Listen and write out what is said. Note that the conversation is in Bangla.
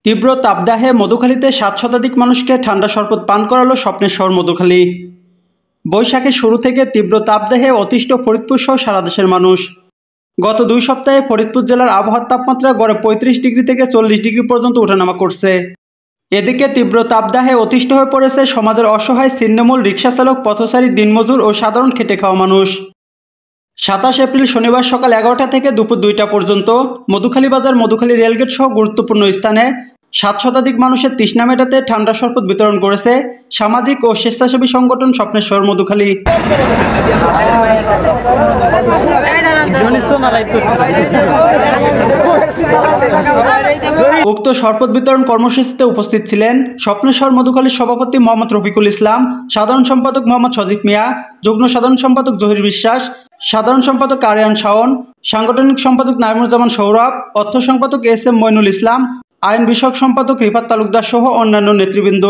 তীব্র তাপদাহে মধুখালীতে ৭ শতাধিক মানুষকে ঠান্ডা শরবত পান করালো স্বপ্নের শহর মধুখালী। বৈশাখের শুরু থেকে তীব্র তাপদাহে অতিষ্ঠ ফরিদপুর সহ সারা দেশের মানুষ। গত ২ সপ্তাহে ফরিদপুর জেলার আবহাওয়ার তাপমাত্রা গড়ে ৩৫ ডিগ্রি থেকে ৪০ ডিগ্রি পর্যন্ত ওঠানামা করছে। এদিকে তীব্র তাপদাহে অতিষ্ঠ হয়ে পড়েছে সমাজের অসহায় ছিন্নমূল রিকশাচালক, পথচারী, দিনমজুর ও সাধারণ খেটে খাওয়া মানুষ। ২৭ এপ্রিল শনিবার সকাল ১১টা থেকে দুপুর ২টা পর্যন্ত মধুখালী বাজার, মধুখালী রেলগেট সহ গুরুত্বপূর্ণ স্থানে ৭ শতাধিক মানুষের তৃষ্ণা মেটাতে ঠান্ডা শরবত বিতরণ করেছে সামাজিক ও স্বেচ্ছাসেবী সংগঠন স্বপ্নের শহর মধুখালী। উক্ত শরবত বিতরণ কর্মসূচিতে উপস্থিত ছিলেন স্বপ্নের শহর মধুখালীর সভাপতি মোহাম্মদ রফিকুল ইসলাম, সাধারণ সম্পাদক মোহাম্মদ সজিব মিয়া, যুগ্ম সাধারণ সম্পাদক জহির বিশ্বাস, সাধারণ সম্পাদক আরিয়ান শাওন, সাংগঠনিক সম্পাদক নাইমুজ্জামান সৌরভ, অর্থ সম্পাদক এস এম মইনুল ইসলাম, আইন বিষয়ক সম্পাদক রিফাত তালুকদার সহ অন্যান্য নেতৃবৃন্দ।